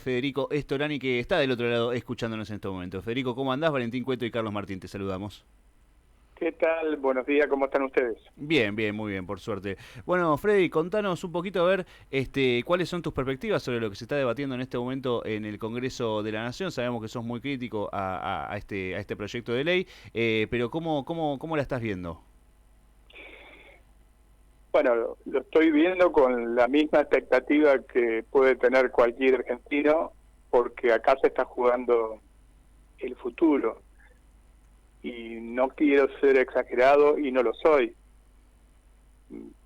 Federico Estorani, que está del otro lado escuchándonos en este momento. Federico, ¿cómo andás? Valentín Cueto y Carlos Martín, te saludamos. ¿Qué tal? Buenos días, ¿cómo están ustedes? Bien, bien, muy bien, por suerte. Bueno, Freddy, contanos un poquito a ver cuáles son tus perspectivas sobre lo que se está debatiendo en este momento en el Congreso de la Nación. Sabemos que sos muy crítico a este proyecto de ley, pero ¿cómo la estás viendo? Bueno, lo estoy viendo con la misma expectativa que puede tener cualquier argentino, porque acá se está jugando el futuro. Y no quiero ser exagerado y no lo soy.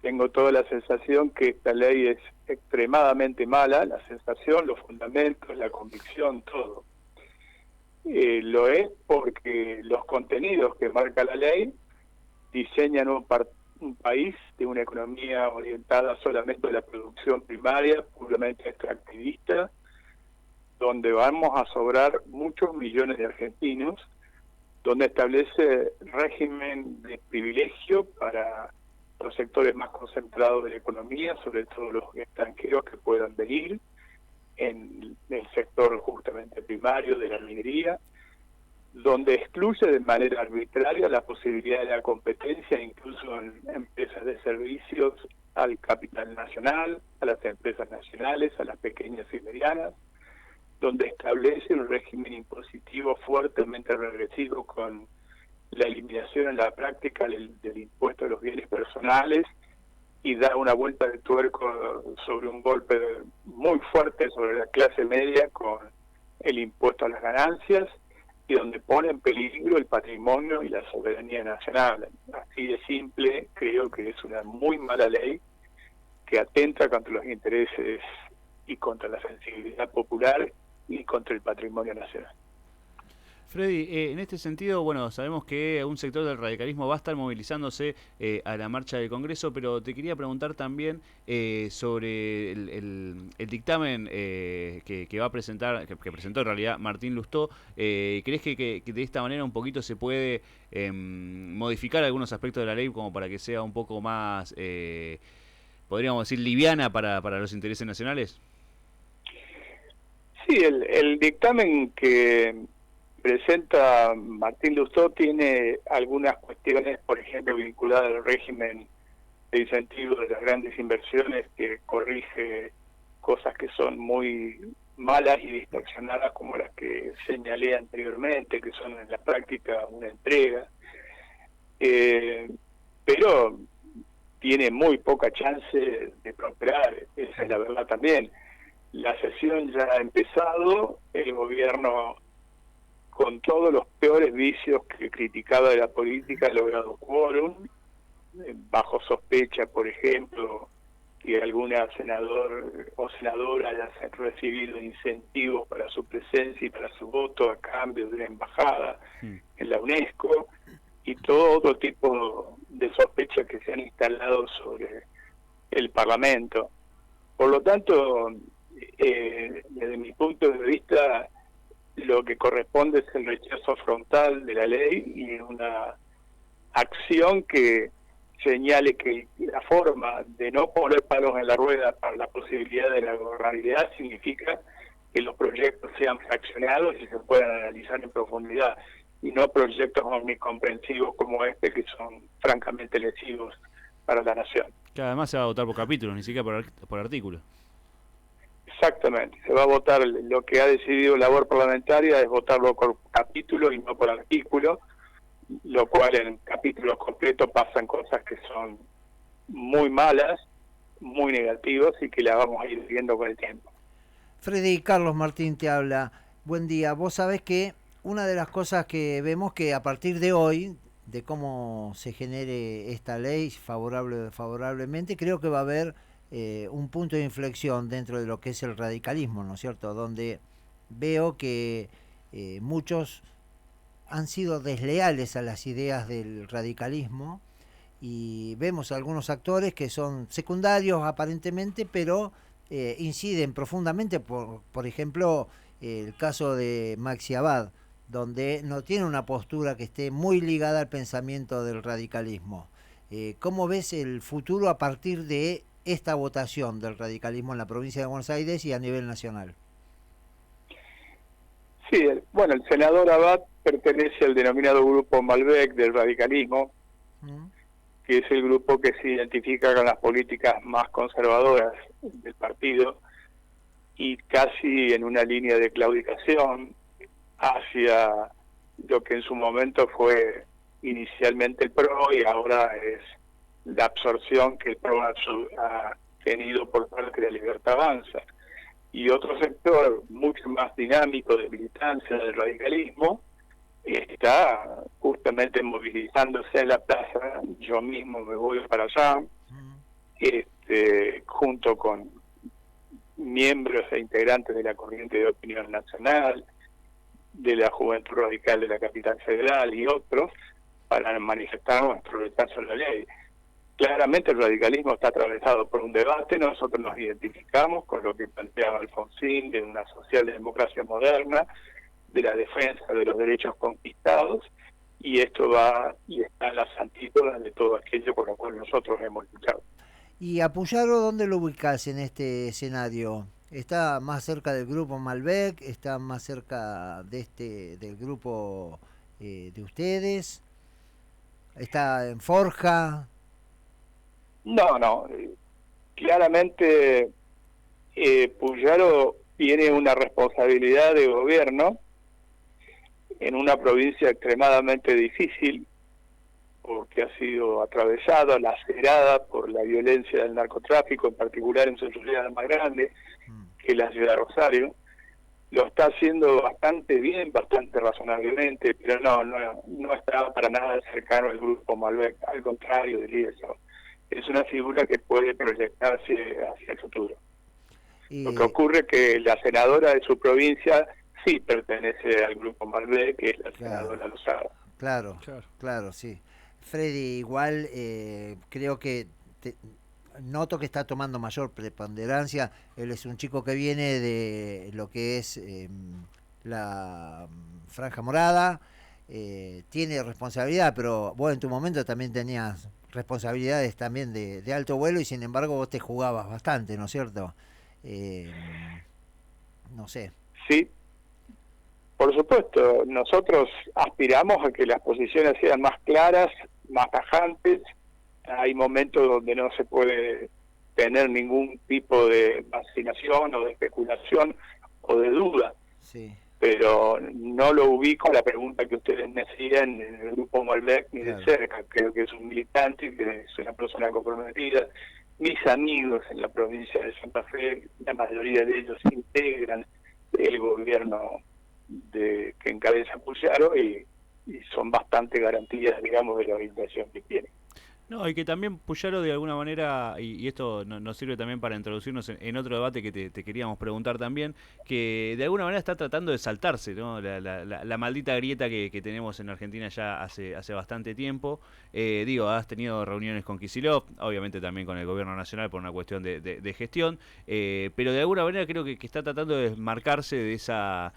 Tengo toda la sensación que esta ley es extremadamente mala, la sensación, los fundamentos, la convicción, todo. Lo es porque los contenidos que marca la ley diseñan un país de una economía orientada solamente a la producción primaria, puramente extractivista, donde vamos a sobrar muchos millones de argentinos, donde establece régimen de privilegio para los sectores más concentrados de la economía, sobre todo los extranjeros que puedan venir en el sector justamente primario de la minería, donde excluye de manera arbitraria la posibilidad de la competencia, incluso en empresas de servicios, al capital nacional, a las empresas nacionales, a las pequeñas y medianas, donde establece un régimen impositivo fuertemente regresivo con la eliminación en la práctica del impuesto a los bienes personales y da una vuelta de tuerco sobre un golpe muy fuerte sobre la clase media con el impuesto a las ganancias, y donde pone en peligro el patrimonio y la soberanía nacional. Así de simple, creo que es una muy mala ley que atenta contra los intereses y contra la sensibilidad popular y contra el patrimonio nacional. Freddy, en este sentido, bueno, sabemos que un sector del radicalismo va a estar movilizándose a la marcha del Congreso, pero te quería preguntar también sobre el dictamen que va a presentar, que presentó en realidad Martín Lustó. ¿Crees que de esta manera un poquito se puede modificar algunos aspectos de la ley como para que sea un poco más, podríamos decir, liviana para los intereses nacionales? Sí, el dictamen que presenta Martín Lustó tiene algunas cuestiones, por ejemplo, vinculadas al régimen de incentivos de las grandes inversiones, que corrige cosas que son muy malas y distorsionadas, como las que señalé anteriormente, que son en la práctica una entrega, pero tiene muy poca chance de prosperar, esa es la verdad también. La sesión ya ha empezado, el gobierno, con todos los peores vicios que criticaba de la política, ha logrado quórum, bajo sospecha, por ejemplo, que alguna senador o senadora haya recibido incentivos para su presencia y para su voto a cambio de una embajada en la UNESCO, y todo otro tipo de sospechas que se han instalado sobre el Parlamento. Por lo tanto, desde mi punto de vista, lo que corresponde es el rechazo frontal de la ley y una acción que señale que la forma de no poner palos en la rueda para la posibilidad de la gobernabilidad significa que los proyectos sean fraccionados y se puedan analizar en profundidad, y no proyectos omnicomprensivos como este, que son francamente lesivos para la nación. Que además se va a votar por capítulos, ni siquiera por artículo. Exactamente, se va a votar, lo que ha decidido la labor parlamentaria es votarlo por capítulo y no por artículo, lo cual en capítulos completos pasan cosas que son muy malas, muy negativas, y que las vamos a ir viendo con el tiempo. Freddy, Carlos Martín te habla. Buen día. Vos sabés que una de las cosas que vemos que a partir de hoy, de cómo se genere esta ley favorablemente, creo que va a haber un punto de inflexión dentro de lo que es el radicalismo, ¿no es cierto? Donde veo que muchos han sido desleales a las ideas del radicalismo, y vemos algunos actores que son secundarios aparentemente, pero inciden profundamente, por ejemplo, el caso de Maxi Abad, donde no tiene una postura que esté muy ligada al pensamiento del radicalismo. ¿Cómo ves el futuro a partir de esta votación del radicalismo en la provincia de Buenos Aires y a nivel nacional? Sí, bueno, el senador Abad pertenece al denominado grupo Malbec del radicalismo, ¿Mm? que es el grupo que se identifica con las políticas más conservadoras del partido y casi en una línea de claudicación hacia lo que en su momento fue inicialmente el PRO y ahora es la absorción que el PRO ha tenido por parte de Libertad Avanza. Y otro sector mucho más dinámico de militancia del radicalismo está justamente movilizándose en la plaza. Yo mismo me voy para allá, junto con miembros e integrantes de la Corriente de Opinión Nacional, de la Juventud Radical de la Capital Federal y otros, para manifestar nuestro rechazo a la ley. Claramente el radicalismo está atravesado por un debate. Nosotros nos identificamos con lo que planteaba Alfonsín de una socialdemocracia moderna, de la defensa de los derechos conquistados, y esto va y está en las antípodas de todo aquello por lo cual nosotros hemos luchado. ¿Y a Puyaro dónde lo ubicás en este escenario? ¿Está más cerca del grupo Malbec? ¿Está más cerca del grupo de ustedes? ¿Está en Forja? No, claramente Puyaro tiene una responsabilidad de gobierno en una provincia extremadamente difícil, porque ha sido atravesada, lacerada por la violencia del narcotráfico, en particular en su ciudad más grande, que es la ciudad de Rosario. Lo está haciendo bastante bien, bastante razonablemente, pero no está para nada cercano al grupo Malbec, al contrario, diría eso. Es una figura que puede proyectarse hacia el futuro. Lo que ocurre es que la senadora de su provincia sí pertenece al grupo Malbec, que es la senadora Lozada. Claro, sí. Freddy, igual creo que noto que está tomando mayor preponderancia. Él es un chico que viene de lo que es la Franja Morada, tiene responsabilidad, pero vos en tu momento también tenías responsabilidades también de alto vuelo y sin embargo vos te jugabas bastante, ¿no es cierto? No sé. Sí, por supuesto, nosotros aspiramos a que las posiciones sean más claras, más tajantes. Hay momentos donde no se puede tener ningún tipo de vacilación o de especulación o de duda. Sí. Pero no lo ubico la pregunta que ustedes me hacían en el grupo Malbec ni de cerca. Creo que es un militante, que es una persona comprometida. Mis amigos en la provincia de Santa Fe, la mayoría de ellos integran el gobierno que encabeza Puyaro y son bastante garantías, digamos, de la orientación que tienen. No, y que también Puyaro de alguna manera, y esto nos sirve también para introducirnos en otro debate que te queríamos preguntar también, que de alguna manera está tratando de saltarse, ¿no? La maldita grieta que tenemos en Argentina ya hace bastante tiempo. Has tenido reuniones con Kicillof, obviamente también con el gobierno nacional por una cuestión de gestión, pero de alguna manera creo que está tratando de desmarcarse de esa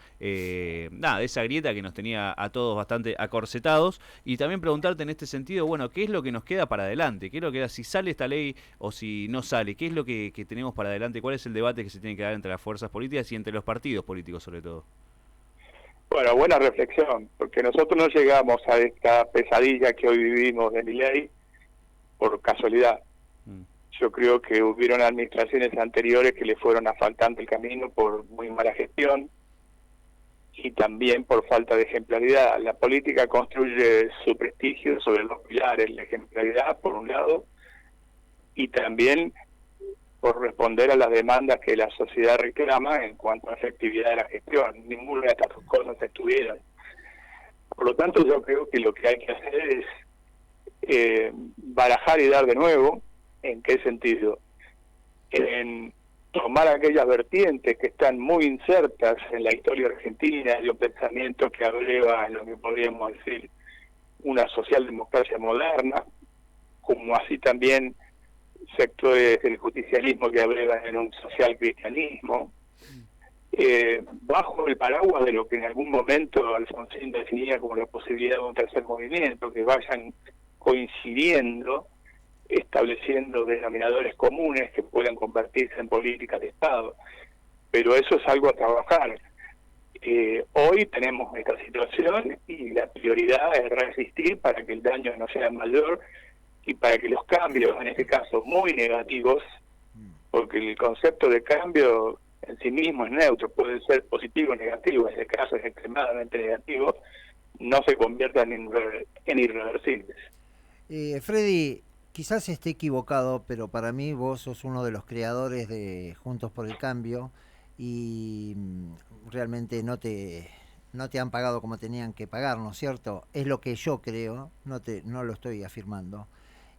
grieta que nos tenía a todos bastante acorsetados, y también preguntarte en este sentido, bueno, ¿qué es lo que nos queda para adelante? ¿Qué es lo que si sale esta ley o si no sale? ¿Qué es lo que tenemos para adelante? ¿Cuál es el debate que se tiene que dar entre las fuerzas políticas y entre los partidos políticos sobre todo? Bueno, buena reflexión, porque nosotros no llegamos a esta pesadilla que hoy vivimos de Milei por casualidad. Yo creo que hubieron administraciones anteriores que le fueron asfaltando el camino por muy mala gestión y también por falta de ejemplaridad. La política construye su prestigio sobre dos pilares: la ejemplaridad, por un lado, y también por responder a las demandas que la sociedad reclama en cuanto a efectividad de la gestión. Ninguna de estas dos cosas estuvieron. Por lo tanto, yo creo que lo que hay que hacer es barajar y dar de nuevo. ¿En qué sentido? En tomar aquellas vertientes que están muy insertas en la historia argentina, y un pensamiento que abreva en lo que podríamos decir una socialdemocracia moderna, como así también sectores del justicialismo que abrevan en un social cristianismo, bajo el paraguas de lo que en algún momento Alfonsín definía como la posibilidad de un tercer movimiento, que vayan coincidiendo, estableciendo denominadores comunes que puedan convertirse en políticas de Estado. Pero eso es algo a trabajar. Hoy tenemos esta situación y la prioridad es resistir para que el daño no sea mayor y para que los cambios, en este caso muy negativos, porque el concepto de cambio en sí mismo es neutro, puede ser positivo o negativo, en este caso es extremadamente negativo, no se conviertan en irreversibles. Freddy, quizás esté equivocado, pero para mí vos sos uno de los creadores de Juntos por el Cambio y realmente no te han pagado como tenían que pagar, ¿no es cierto? Es lo que yo creo, no lo estoy afirmando.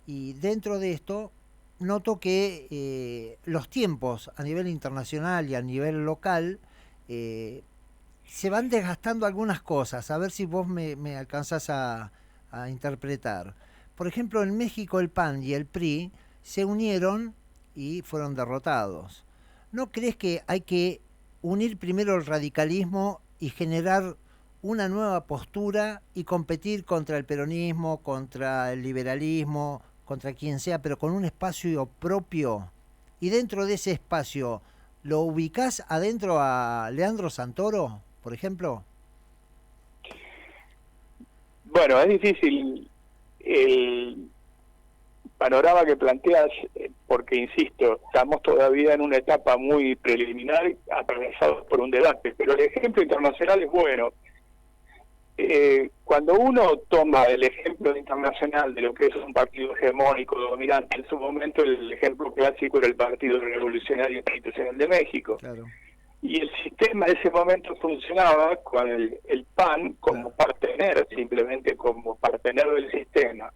Y dentro de esto noto que los tiempos a nivel internacional y a nivel local se van desgastando algunas cosas, a ver si vos me alcanzás a interpretar. Por ejemplo, en México el PAN y el PRI se unieron y fueron derrotados. ¿No crees que hay que unir primero el radicalismo y generar una nueva postura y competir contra el peronismo, contra el liberalismo, contra quien sea, pero con un espacio propio? Y dentro de ese espacio, ¿lo ubicás adentro a Leandro Santoro, por ejemplo? Bueno, es difícil el panorama que planteas, porque, insisto, estamos todavía en una etapa muy preliminar, atravesados por un debate, pero el ejemplo internacional es bueno. Cuando uno toma el ejemplo internacional de lo que es un partido hegemónico dominante, en su momento el ejemplo clásico era el Partido Revolucionario Institucional de México. Claro. Y el sistema en ese momento funcionaba con el PAN como partener, simplemente como partener del sistema.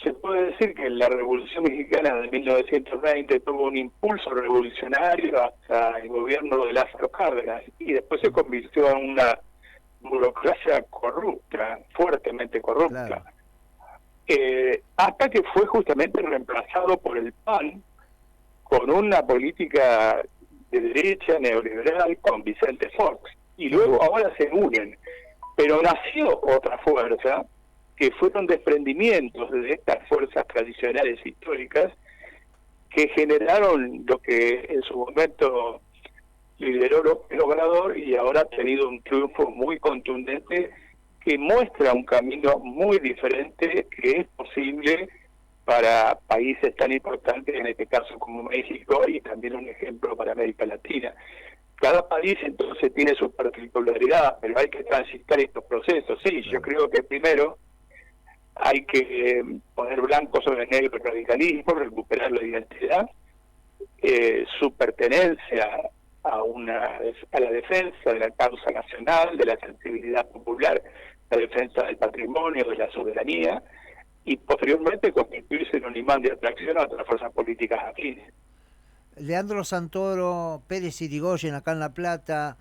Se puede decir que la Revolución Mexicana de 1920 tuvo un impulso revolucionario hasta el gobierno de Lázaro Cárdenas y después se convirtió en una burocracia corrupta, fuertemente corrupta, Claro. Hasta que fue justamente reemplazado por el PAN con una política de derecha neoliberal con Vicente Fox, y luego ahora se unen, pero nació otra fuerza que fueron desprendimientos de estas fuerzas tradicionales históricas que generaron lo que en su momento lideró López Obrador y ahora ha tenido un triunfo muy contundente que muestra un camino muy diferente que es posible para países tan importantes, en este caso como México, y también un ejemplo para América Latina. Cada país entonces tiene su particularidad, pero hay que transitar estos procesos. Sí, yo creo que primero hay que poner blanco sobre negro el radicalismo, recuperar la identidad, su pertenencia a la defensa de la causa nacional, de la sensibilidad popular, la defensa del patrimonio, de la soberanía, y posteriormente constituirse en un imán de atracción a otras fuerzas políticas afines. Leandro Santoro, Pérez Irigoyen acá en La Plata,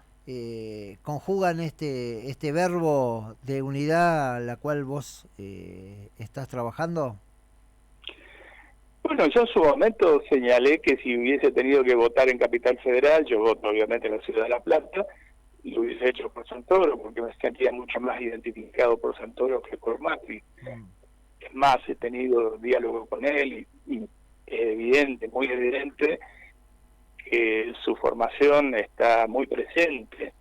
conjugan este verbo de unidad a la cual vos estás trabajando. Bueno, yo en su momento señalé que si hubiese tenido que votar en Capital Federal, yo voto obviamente en la ciudad de La Plata, y lo hubiese hecho por Santoro, porque me sentía mucho más identificado por Santoro que por Macri. Es más, he tenido diálogo con él y es evidente, muy evidente, que su formación está muy presente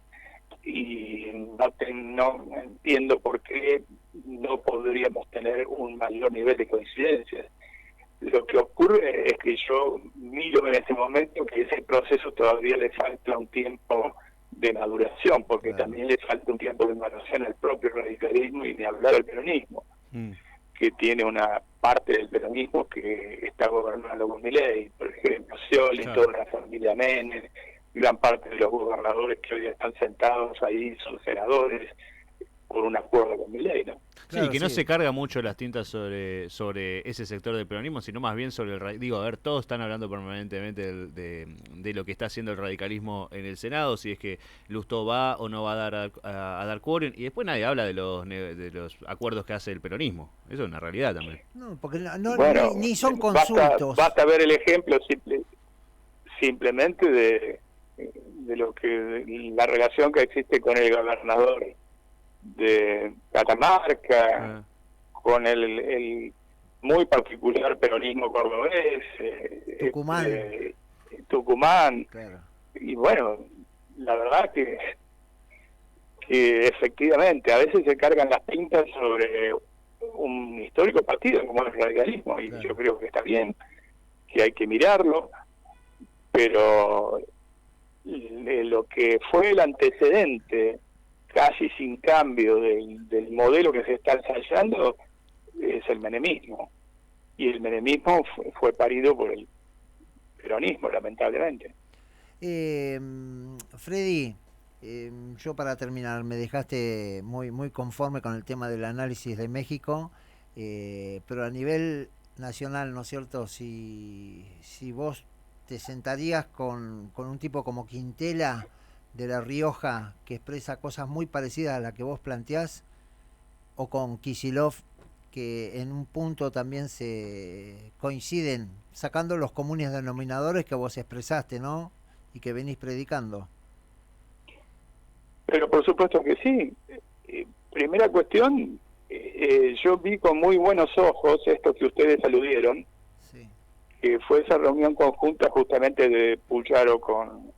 y no entiendo por qué no podríamos tener un mayor nivel de coincidencias. Lo que ocurre es que yo miro en este momento que ese proceso todavía le falta un tiempo de maduración, porque también le falta un tiempo de maduración al propio radicalismo y de hablar del peronismo, que tiene una parte del peronismo que está gobernando con Milei, por ejemplo, Scioli, toda la familia Menem, gran parte de los gobernadores que hoy están sentados ahí son senadores por un acuerdo con Milei, ¿no? Claro, sí, que no se carga mucho las tintas sobre ese sector del peronismo, sino más bien sobre digo, a ver, todos están hablando permanentemente de lo que está haciendo el radicalismo en el Senado, si es que Lustó va o no va a dar quórum, y después nadie habla de los acuerdos que hace el peronismo. Eso es una realidad también. No, porque bueno, ni son consultos. Basta ver el ejemplo simplemente de lo que la relación que existe con el gobernador de Catamarca, con el muy particular peronismo cordobés, Tucumán. Claro. Y bueno, la verdad que que efectivamente a veces se cargan las tintas sobre un histórico partido como el radicalismo, y Claro. yo creo que está bien, que hay que mirarlo, pero lo que fue el antecedente casi sin cambio del modelo que se está ensayando es el menemismo, y el menemismo fue parido por el peronismo, lamentablemente. Freddy, yo para terminar, me dejaste muy conforme con el tema del análisis de México, pero a nivel nacional, ¿no es cierto? Si vos te sentarías con un tipo como Quintela de La Rioja, que expresa cosas muy parecidas a las que vos planteás, o con Kicillof, que en un punto también se coinciden, sacando los comunes denominadores que vos expresaste, ¿no? Y que venís predicando. Pero por supuesto que sí. Primera cuestión, yo vi con muy buenos ojos esto que ustedes aludieron, Sí. que fue esa reunión conjunta justamente de Puyaro con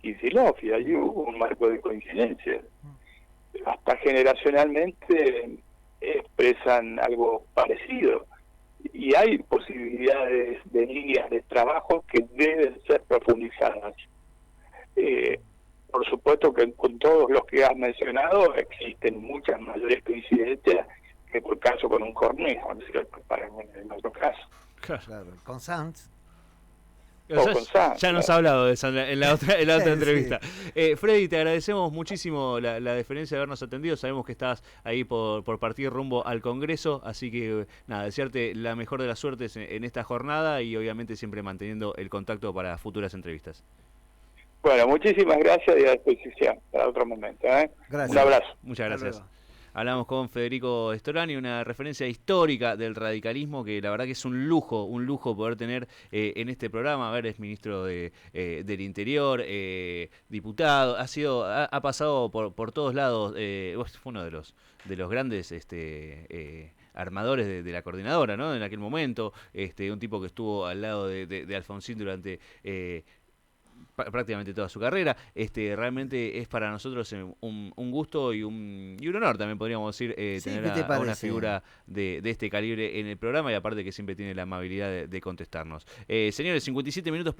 Kicillof, y allí hubo un marco de coincidencia. Hasta generacionalmente expresan algo parecido, y hay posibilidades de líneas de trabajo que deben ser profundizadas. Por supuesto que con todos los que has mencionado existen muchas mayores coincidencias que por caso con un Cornejo, ¿no es cierto? En otro caso. Claro, con Sanz. O sea, O con Sanz, ya nos ha claro. hablado de eso en la otra Sí. entrevista. Freddy, te agradecemos muchísimo la deferencia de habernos atendido. Sabemos que estás ahí por partir rumbo al Congreso, así que nada, desearte la mejor de las suertes en esta jornada y obviamente siempre manteniendo el contacto para futuras entrevistas. Bueno, muchísimas gracias y a disposición para otro momento. Gracias. Un abrazo. Muchas Hasta gracias. luego. Hablamos con Federico Storani, una referencia histórica del radicalismo que la verdad que es un lujo poder tener en este programa. A ver, es ministro del Interior, diputado, ha pasado por todos lados, fue uno de los grandes armadores de la coordinadora, ¿no? En aquel momento, un tipo que estuvo al lado de Alfonsín durante prácticamente toda su carrera. Realmente es para nosotros un gusto y un honor, también podríamos decir, Sí, tener ¿qué te a una parece? figura de este calibre en el programa, y aparte que siempre tiene la amabilidad de contestarnos. Señores, 57 minutos